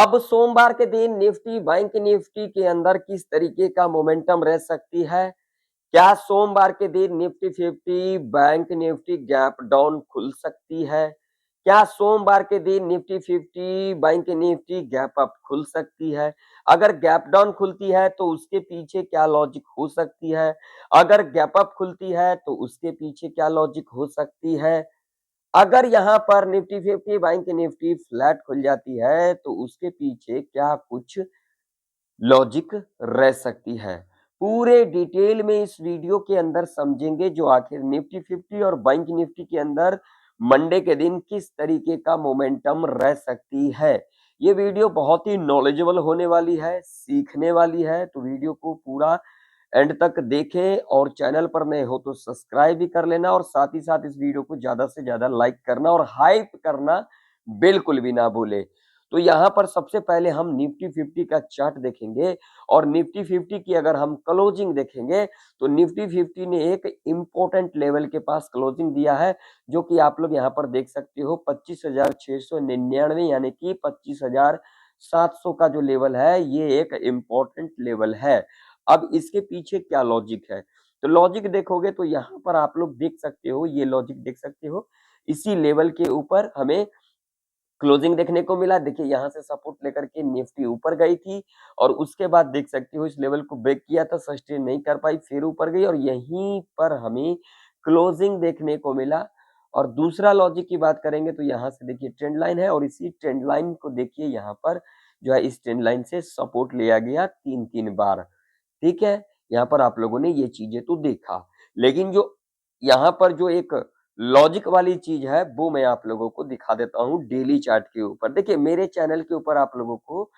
अब सोमवार के दिन निफ्टी बैंक निफ्टी के अंदर किस तरीके का मोमेंटम रह सकती है? क्या सोमवार के दिन Nifty 50 bank Nifty gap down खुल सकती है? क्या सोमवार के दिन Nifty 50 bank Nifty gap up खुल सकती है? अगर गैप डाउन खुलती है तो उसके पीछे क्या लॉजिक हो सकती है? अगर गैप अप खुलती है तो उसके पीछे क्या लॉजिक हो सकती है? अगर यहाँ पर निफ्टी 50 बैंक निफ्टी फ्लैट खुल जाती है तो उसके पीछे क्या कुछ लॉजिक रह सकती है। पूरे डिटेल में इस वीडियो के अंदर समझेंगे जो आखिर निफ्टी 50 और बैंक निफ्टी के अंदर मंडे के दिन किस तरीके का मोमेंटम रह सकती है। ये वीडियो बहुत ही नॉलेजेबल होने वाली है, सीखने वाली है, तो वीडियो को पूरा एंड तक देखें और चैनल पर नए हो तो सब्सक्राइब भी कर लेना और साथ ही साथ इस वीडियो को ज्यादा से ज्यादा लाइक करना और हाइप करना बिल्कुल भी ना भूले। तो यहाँ पर सबसे पहले हम निफ्टी 50 का चार्ट देखेंगे और निफ्टी 50 की अगर हम क्लोजिंग देखेंगे तो निफ्टी 50 ने एक इंपॉर्टेंट लेवल के पास क्लोजिंग दिया है जो कि आप लोग यहाँ पर देख सकते हो 25,699 यानी कि 25,700 का जो लेवल है ये एक इंपॉर्टेंट लेवल है। अब इसके पीछे क्या लॉजिक है? तो लॉजिक देखोगे तो यहाँ पर आप लोग देख सकते हो, ये लॉजिक देख सकते हो, इसी लेवल के ऊपर हमें क्लोजिंग देखने को मिला। देखिए यहाँ से सपोर्ट लेकर के निफ्टी ऊपर गई थी और उसके बाद देख सकते हो इस लेवल को ब्रेक किया था, सस्टेन नहीं कर पाई, फिर ऊपर गई और यहीं पर हमें क्लोजिंग देखने को मिला। और दूसरा लॉजिक की बात करेंगे तो यहाँ से देखिए ट्रेंड लाइन है और इसी ट्रेंड लाइन को देखिए यहाँ पर जो है इस ट्रेंड लाइन से सपोर्ट लिया गया 3-3 बार। ठीक है, यहाँ पर आप लोगों ने ये चीजें तो देखा, लेकिन जो यहाँ पर जो एक लॉजिक वाली चीज है वो मैं आप लोगों को दिखा देता हूँ डेली चार्ट के ऊपर। देखिए मेरे चैनल के ऊपर आप लोगों को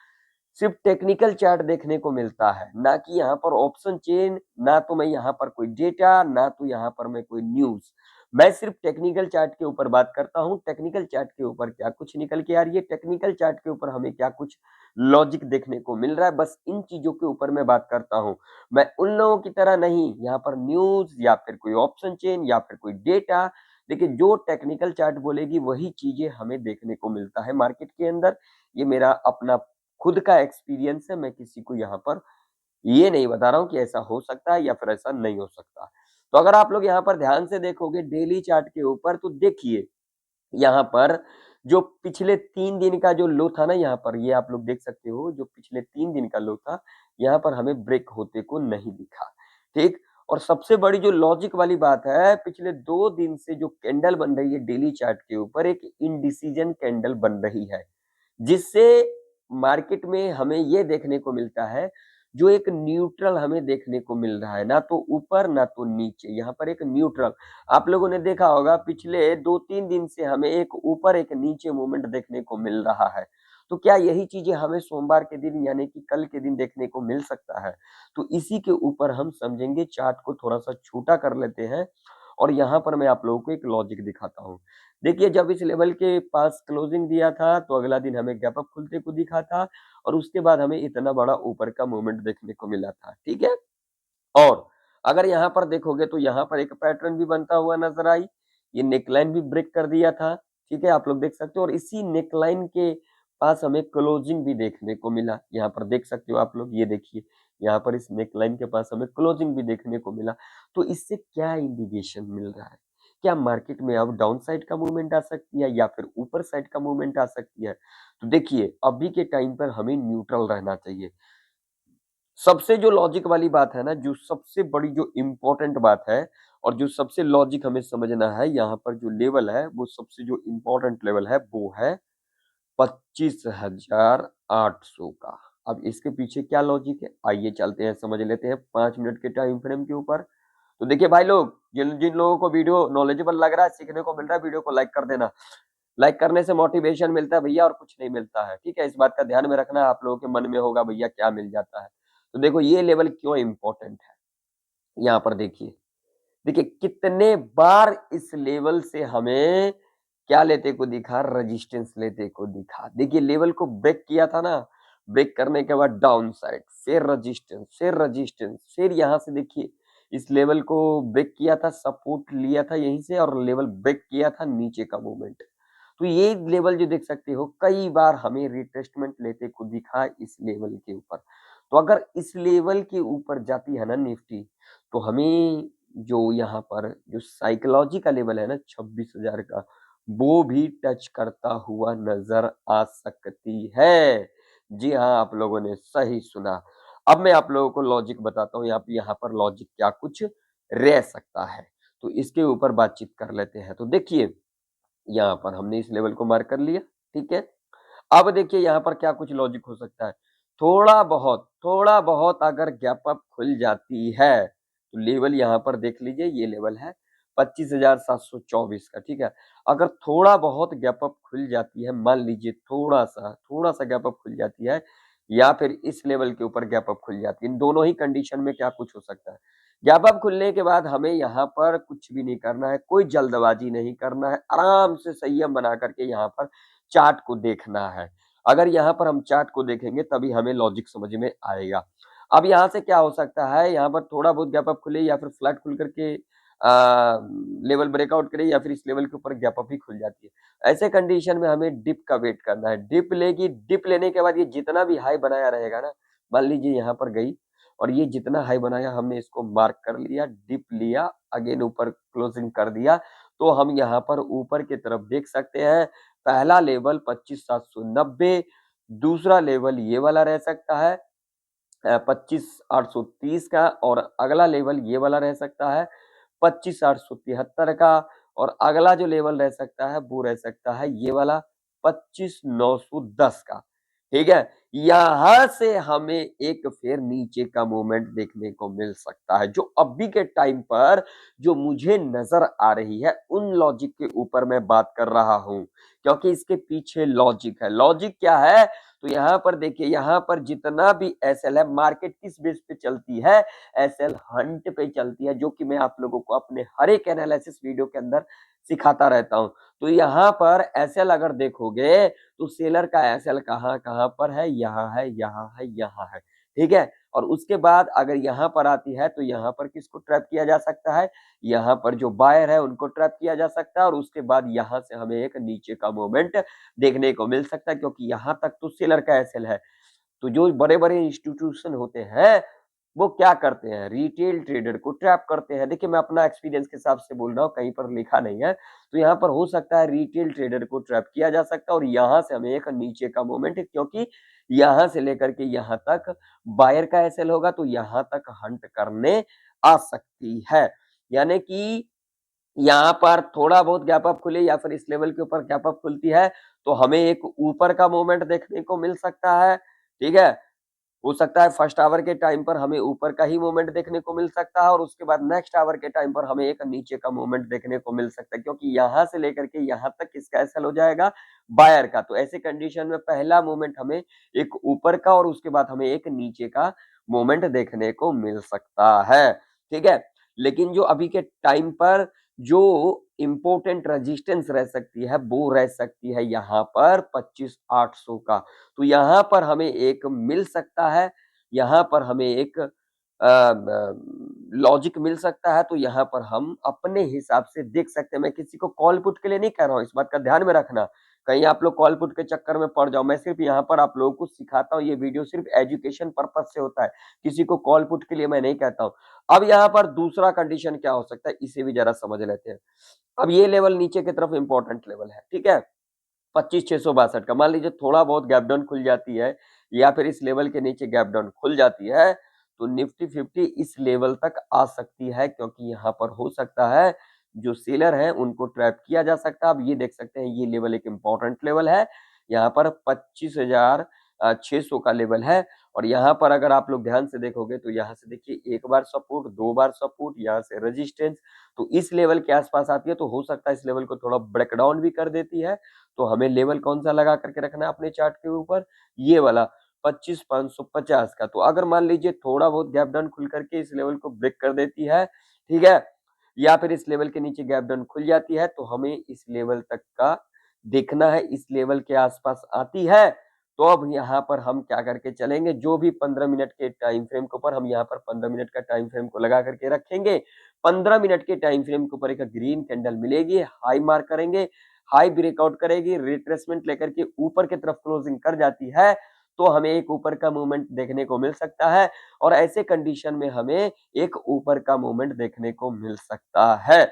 सिर्फ टेक्निकल चार्ट देखने को मिलता है, ना कि यहाँ पर ऑप्शन चेन, ना तो मैं यहाँ पर कोई डेटा, ना तो यहाँ पर मैं कोई न्यूज। मैं सिर्फ टेक्निकल चार्ट के ऊपर बात करता हूँ। टेक्निकल चार्ट के ऊपर क्या कुछ निकल के आ रही है, टेक्निकल चार्ट के ऊपर हमें क्या कुछ लॉजिक देखने को मिल रहा है, बस इन चीजों के ऊपर मैं बात करता हूँ। मैं उन लोगों की तरह नहीं यहाँ पर न्यूज या फिर कोई ऑप्शन चेन या फिर कोई डेटा। देखिए जो टेक्निकल चार्ट बोलेगी वही चीजें हमें देखने को मिलता है मार्केट के अंदर। ये मेरा अपना खुद का एक्सपीरियंस है, मैं किसी को यहाँ पर ये नहीं बता रहा हूँ कि ऐसा हो सकता है या फिर ऐसा नहीं हो सकता। तो अगर आप लोग यहाँ पर ध्यान से देखोगे डेली चार्ट के ऊपर तो देखिए यहाँ पर जो पिछले 3 दिन का जो लो था ना, यहाँ पर ये आप लोग देख सकते हो, जो पिछले 3 दिन का लो था यहाँ पर हमें ब्रेक होते को नहीं दिखा। ठीक, और सबसे बड़ी जो लॉजिक वाली बात है, पिछले 2 दिन से जो कैंडल बन रही है डेली चार्ट के ऊपर एक इनडिसीजन कैंडल बन रही है, जिससे मार्केट में हमें ये देखने को मिलता है जो एक न्यूट्रल हमें देखने को मिल रहा है, ना तो ऊपर ना तो नीचे, यहाँ पर एक न्यूट्रल। आप लोगों ने देखा होगा पिछले 2-3 दिन से हमें एक ऊपर एक नीचे मूवमेंट देखने को मिल रहा है। तो क्या यही चीजें हमें सोमवार के दिन यानी कि कल के दिन देखने को मिल सकता है? तो इसी के ऊपर हम समझेंगे। चार्ट को थोड़ा सा छोटा कर लेते हैं और यहाँ पर मैं आप लोगों को एक लॉजिक दिखाता हूँ। देखिए जब इस लेवल के पास क्लोजिंग दिया था तो अगला दिन हमें गैप अप खुलते को दिखा था और उसके बाद हमें इतना बड़ा ऊपर का मूवमेंट देखने को मिला था। ठीक है, और अगर यहाँ पर देखोगे तो यहाँ पर एक पैटर्न भी बनता हुआ नजर आई। ये नेकलाइन भी ब्रेक कर दिया था। ठीक है, आप लोग देख सकते हो और इसी नेकलाइन के पास हमें क्लोजिंग भी देखने को मिला। यहाँ पर देख सकते हो आप लोग, ये देखिए यहाँ पर इस नेकलाइन के पास हमें क्लोजिंग भी देखने को मिला। तो इससे क्या इंडिकेशन मिल रहा है? क्या मार्केट में अब डाउन साइड का मूवमेंट आ सकती है या फिर ऊपर साइड का मूवमेंट आ सकती है? तो देखिए अभी के टाइम पर हमें न्यूट्रल रहना चाहिए। सबसे जो लॉजिक वाली बात है ना, जो सबसे बड़ी जो इम्पोर्टेंट बात है और जो सबसे लॉजिक हमें समझना है, यहाँ पर जो लेवल है वो सबसे जो इम्पोर्टेंट लेवल है वो है 25,800 का। अब इसके पीछे क्या लॉजिक है, आइए चलते हैं समझ लेते हैं 5 मिनट के टाइम फ्रेम के ऊपर। तो देखिए भाई लोग, जिन जिन लोगों को वीडियो नॉलेजेबल लग रहा है, सीखने को मिल रहा है, वीडियो को लाइक कर देना। लाइक करने से मोटिवेशन मिलता है भैया और कुछ नहीं मिलता है। ठीक है, इस बात का ध्यान में रखना। आप लोगों के मन में होगा भैया क्या मिल जाता है। तो देखो ये लेवल क्यों इंपॉर्टेंट है, यहाँ पर देखिए। देखिए कितने बार इस लेवल से हमें क्या लेते को दिखा, रेजिस्टेंस लेते को दिखा। देखिए लेवल को ब्रेक किया था ना, ब्रेक करने के बाद डाउन साइड, फिर रेजिस्टेंस, फिर रेजिस्टेंस, फिर यहाँ से देखिए इस लेवल को ब्रेक किया था, सपोर्ट लिया था यहीं से और लेवल ब्रेक किया था, नीचे का मूवमेंट। तो ये लेवल जो देख सकते हो कई बार हमें रिट्रेसमेंट लेते को दिखा इस लेवल के ऊपर। तो अगर इस लेवल के ऊपर जाती है ना निफ्टी, तो हमें जो यहाँ पर जो साइकोलॉजी का लेवल है ना 26,000 का, वो भी टच करता हुआ नज़र आ सकती है। जी हाँ, आप लोगों ने सही सुना। अब मैं आप लोगों को लॉजिक बताता हूँ, यहाँ पर लॉजिक क्या कुछ रह सकता है। तो इसके ऊपर बातचीत कर लेते हैं। तो देखिए, यहाँ पर हमने इस लेवल को मार्क कर लिया, ठीक है? अब देखिए यहाँ पर क्या कुछ लॉजिक हो सकता है। थोड़ा बहुत अगर गैप अप खुल जाती है, तो लेवल यहाँ पर देख लीजिए, ये लेवल है 25,724 का, ठीक है? अगर थोड़ा बहुत गैप अप खुल जाती है, मान लीजिए थोड़ा सा गैप अप खुल जाती है या फिर इस लेवल के ऊपर गैप अप खुल जाती है, इन दोनों ही कंडीशन में क्या कुछ हो सकता है। गैप अप खुलने के बाद हमें यहाँ पर कुछ भी नहीं करना है, कोई जल्दबाजी नहीं करना है, आराम से संयम बना करके यहाँ पर चार्ट को देखना है। अगर यहाँ पर हम चार्ट को देखेंगे तभी हमें लॉजिक समझ में आएगा। अब यहाँ से क्या हो सकता है, यहाँ पर थोड़ा बहुत गैप अप खुले या फिर फ्लैट खुल करके लेवल ब्रेकआउट करे या फिर इस लेवल के ऊपर गैप अप ही खुल जाती है। ऐसे कंडीशन में हमें डिप का वेट करना है। डिप लेगी, डिप लेने के बाद ये जितना भी हाई बनाया रहेगा ना, मान लीजिए यहाँ पर गई और ये जितना हाई बनाया हमने इसको मार्क कर लिया, डिप लिया, अगेन ऊपर क्लोजिंग कर दिया, तो हम यहाँ पर ऊपर की तरफ देख सकते हैं। पहला लेवल 25,790, दूसरा लेवल ये वाला रह सकता है 25,830 का और अगला लेवल ये वाला रह सकता है 25,873 का और अगला जो लेवल रह सकता है वो रह सकता है ये वाला 25,910 का, ठीक है? यहाँ से हमें एक फिर नीचे का मूवमेंट देखने को मिल सकता है, जो अभी के टाइम पर जो मुझे नज़र आ रही है, उन लॉजिक के ऊपर मैं बात कर रहा हूँ, क्योंकि इसके पीछे लॉजिक है। लॉजिक क्या है? तो यहाँ पर देखिए, यहाँ पर जितना भी एसएल है, मार्केट किस बेस पे चलती है? एसएल हंट पे चलती है, जो कि मैं आप लोगों को अपने हर एक एनालिसिस वीडियो के अंदर सिखाता रहता हूँ। तो यहाँ पर एसएल अगर देखोगे, तो सेलर का एसएल कहाँ-कहाँ पर है? यहाँ है, यहाँ है, यहाँ है, ठीक है? और उसके बाद अगर यहाँ पर आती है, तो यहाँ पर किसको ट्रैप किया जा सकता है? यहाँ पर जो बायर है, उनको ट्रैप किया जा सकता है और उसके बाद यहाँ से हमें एक नीचे का मूवमेंट देखने को मिल सकता है, क्योंकि यहाँ तक तो सेलर का एसएल है। तो जो बड़े-बड़े इंस्टीट्यूशन होते हैं, वो क्या करते हैं? रिटेल ट्रेडर को ट्रैप करते हैं। देखिए, मैं अपना एक्सपीरियंस के हिसाब से बोल रहा हूँ, कहीं पर लिखा नहीं है। तो यहाँ पर हो सकता है रिटेल ट्रेडर को ट्रैप किया जा सकता है और यहाँ से हमें एक नीचे का मोमेंट, क्योंकि यहाँ से लेकर के यहाँ तक बायर का एसएल होगा, तो यहाँ तक हंट करने आ सकती है। यानी कि यहाँ पर थोड़ा बहुत गैप अप खुले या फिर इस लेवल के ऊपर गैप अप खुलती है, तो हमें एक ऊपर का मूवमेंट देखने को मिल सकता है, ठीक है? हो सकता है फर्स्ट आवर के टाइम पर हमें ऊपर का ही मूवमेंट देखने को मिल सकता है और उसके बाद नेक्स्ट आवर के टाइम पर हमें एक नीचे का मूवमेंट देखने को मिल सकता है, क्योंकि यहाँ से लेकर के यहाँ तक किसका एसएल हो जाएगा? बायर का। तो ऐसे कंडीशन में पहला मूवमेंट हमें एक ऊपर का और उसके बाद हमें एक नीचे का मूवमेंट देखने को मिल सकता है, ठीक है? लेकिन जो अभी के टाइम पर जो इम्पोर्टेंट रेजिस्टेंस रह सकती है, वो रह सकती है यहाँ पर 25,800 का। तो यहाँ पर हमें एक मिल सकता है, यहाँ पर हमें एक लॉजिक मिल सकता है, तो यहाँ पर हम अपने हिसाब से देख सकते हैं। मैं किसी को कॉल पुट के लिए नहीं कह रहा हूँ, इस बात का ध्यान में रखना। कहीं आप लोग कॉल पुट के चक्कर में पड़ जाओ, मैं सिर्फ यहाँ पर आप लोगों को सिखाता हूँ, ये वीडियो सिर्फ एजुकेशन पर्पज़ से होता है, किसी को कॉल पुट के लिए मैं नहीं कहता हूँ। अब यहाँ पर दूसरा कंडीशन क्या हो सकता है, इसे भी ज़रा समझ लेते हैं। अब ये लेवल नीचे की तरफ इम्पोर्टेंट लेवल है, ठीक है? 25,662 का मान लीजिए थोड़ा बहुत गैप डाउन खुल जाती है या फिर इस लेवल के नीचे गैप डाउन खुल जाती है, तो निफ्टी 50 इस लेवल तक आ सकती है, क्योंकि यहाँ पर हो सकता है जो सेलर हैं उनको ट्रैप किया जा सकता है। आप ये देख सकते हैं, ये लेवल एक इम्पोर्टेंट लेवल है, यहाँ पर 25,600 का लेवल है और यहाँ पर अगर आप लोग ध्यान से देखोगे तो यहाँ से देखिए एक बार सपोर्ट, दो बार सपोर्ट, यहाँ से रेजिस्टेंस, तो इस लेवल के आसपास आती है, तो हो सकता है इस लेवल को थोड़ा ब्रेक डाउन भी कर देती है। तो हमें लेवल कौन सा लगा करके रखना है अपने चार्ट के ऊपर? ये वाला 25,550 का। तो अगर मान लीजिए थोड़ा बहुत गैप डाउन खुल करके इस लेवल को ब्रेक कर देती है, ठीक है? या फिर इस लेवल के नीचे गैप डाउन खुल जाती है, तो हमें इस लेवल तक का देखना है। इस लेवल के आसपास आती है, तो अब यहाँ पर हम क्या करके चलेंगे, जो भी 15 मिनट के टाइम फ्रेम के ऊपर हम यहाँ पर 15 मिनट का टाइम फ्रेम को लगा करके रखेंगे। 15 मिनट के टाइम फ्रेम के ऊपर एक ग्रीन कैंडल मिलेगी, हाई मार्क करेंगे, हाई ब्रेकआउट करेगी, रिट्रेसमेंट लेकर के ऊपर की तरफ क्लोजिंग कर जाती है, तो हमें एक ऊपर का मूवमेंट देखने को मिल सकता है और ऐसे कंडीशन में हमें एक ऊपर का मूवमेंट देखने को मिल सकता है।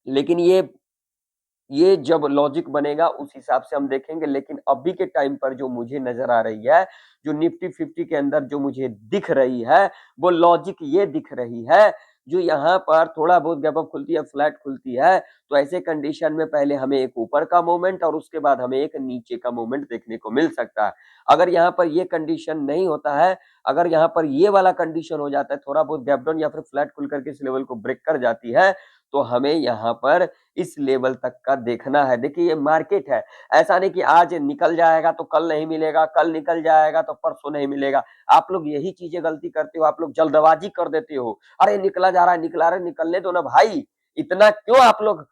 लेकिन ये जब लॉजिक बनेगा उस हिसाब से हम देखेंगे, लेकिन अभी के टाइम पर जो मुझे नज़र आ रही है, जो निफ्टी 50 के अंदर जो मुझे दिख रही है, वो लॉजिक ये दिख रही है, जो यहाँ पर थोड़ा बहुत गैप अप खुलती है, फ्लैट खुलती है, तो ऐसे कंडीशन में पहले हमें एक ऊपर का मूवमेंट और उसके बाद हमें एक नीचे का मूवमेंट देखने को मिल सकता है। अगर यहाँ पर ये कंडीशन नहीं होता है, अगर यहाँ पर ये वाला कंडीशन हो जाता है, थोड़ा बहुत गैप डाउन या फिर फ्लैट खुल करके इस लेवल को ब्रेक कर जाती है, तो हमें यहाँ पर इस लेवल तक का देखना है। देखिए ये मार्केट है, ऐसा नहीं कि आज निकल जाएगा तो कल नहीं मिलेगा, कल निकल जाएगा तो परसों नहीं मिलेगा। आप लोग यही चीजें गलती करते हो, आप लोग जल्दबाजी कर देते हो। अरे निकला जा रहा है, निकला रहा है, निकलने दो ना भाई। इतना क्यों आप लोग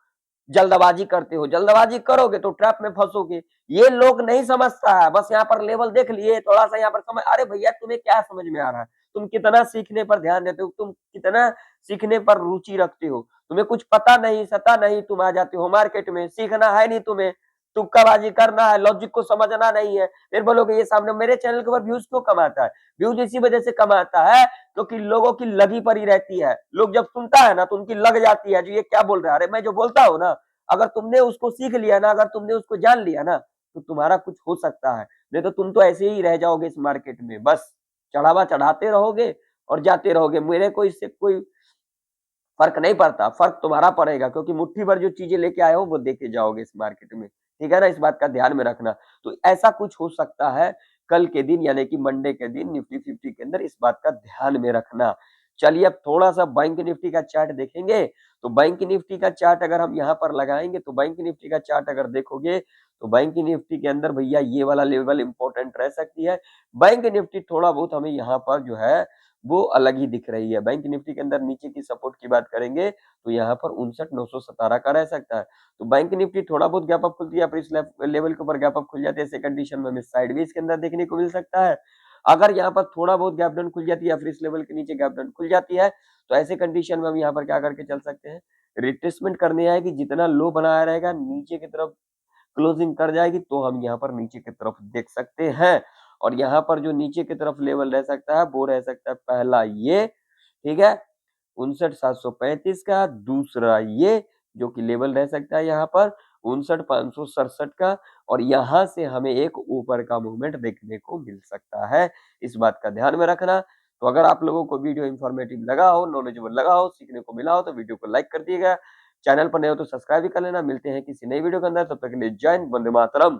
जल्दबाजी करते हो? जल्दबाजी करोगे तो ट्रैप में फंसोगे। ये लोग नहीं समझता है, बस यहाँ पर लेवल देख लिए, थोड़ा सा यहाँ पर समझ, अरे भैया तुम्हें क्या समझ में आ रहा है? तुम कितना सीखने पर ध्यान देते हो, तुम कितना सीखने पर रुचि रखते हो, तुम्हें कुछ पता नहीं सता नहीं, तुम आ जाते हो मार्केट में, सीखना है नहीं तुम्हें, तुक्काबाजी करना है, लॉजिक को समझना नहीं है। फिर बोलोगे ये सामने मेरे चैनल के ऊपर व्यूज क्यों कमाता है? व्यूज इसी वजह से कमाता है क्योंकि लोगों की लगी पड़ी रहती है। लोग जब सुनता है ना तो उनकी लग जाती है, जो ये क्या बोल रहा है। अरे मैं जो बोलता हूँ ना, अगर तुमने उसको सीख लिया ना, अगर तुमने उसको जान लिया ना, तो तुम्हारा कुछ हो सकता है। नहीं तो तुम तो ऐसे ही रह जाओगे इस मार्केट में, बस चढ़ावा चढ़ाते रहोगे और जाते रहोगे। मेरे को इससे कोई फर्क नहीं पड़ता, फर्क तुम्हारा पड़ेगा क्योंकि मुट्ठी भर जो चीजें लेके आए हो वो देके जाओगे इस मार्केट में। ठीक है ना, इस बात का ध्यान में रखना। तो ऐसा कुछ हो सकता है कल के दिन, यानी कि मंडे के दिन निफ्टी 50 के अंदर, इस बात का ध्यान में रखना। चलिए अब थोड़ा सा बैंक निफ्टी का चार्ट देखेंगे। तो बैंक निफ्टी का चार्ट अगर हम यहाँ पर लगाएंगे, तो बैंक निफ्टी का चार्ट अगर देखोगे तो बैंक निफ्टी के अंदर भैया ये वाला लेवल इंपॉर्टेंट रह सकती है। बैंक निफ्टी थोड़ा बहुत हमें यहाँ पर जो है वो अलग ही दिख रही है। बैंक निफ्टी के अंदर नीचे की सपोर्ट की बात करेंगे तो यहाँ पर 59,917 का रह सकता है। तो बैंक निफ्टी थोड़ा बहुत गैप अप खुलती है, फिर इस लेवल के ऊपर गैप अप खुल जाती है, ऐसे कंडीशन में हमें साइडवेज के अंदर देखने को मिल सकता है। अगर यहाँ पर थोड़ा बहुत गैप डाउन खुल जाती है या फिर इस लेवल के नीचे गैप डाउन खुल जाती है, तो ऐसे कंडीशन में हम यहाँ पर क्या करके चल सकते हैं, रिट्रेसमेंट करने आएगी, जितना लो बनाया रहेगा नीचे की तरफ क्लोजिंग कर जाएगी, तो हम यहाँ पर नीचे की तरफ देख सकते हैं। और यहाँ पर जो नीचे की तरफ लेवल रह सकता है वो रह सकता है पहला ये, ठीक है, 59,735 का, दूसरा ये जो कि लेवल रह सकता है यहाँ पर 59,567 का, और यहाँ से हमें एक ऊपर का मूवमेंट देखने को मिल सकता है। इस बात का ध्यान में रखना। तो अगर आप लोगों को वीडियो इन्फॉर्मेटिव लगा हो, नॉलेजेबल लगा हो, सीखने को मिला हो, तो वीडियो को लाइक कर दिएगा। चैनल पर नए हो तो सब्सक्राइब भी कर लेना। मिलते हैं किसी नई वीडियो के अंदर, तब तक के लिए जय हिंद, वंदे मातरम।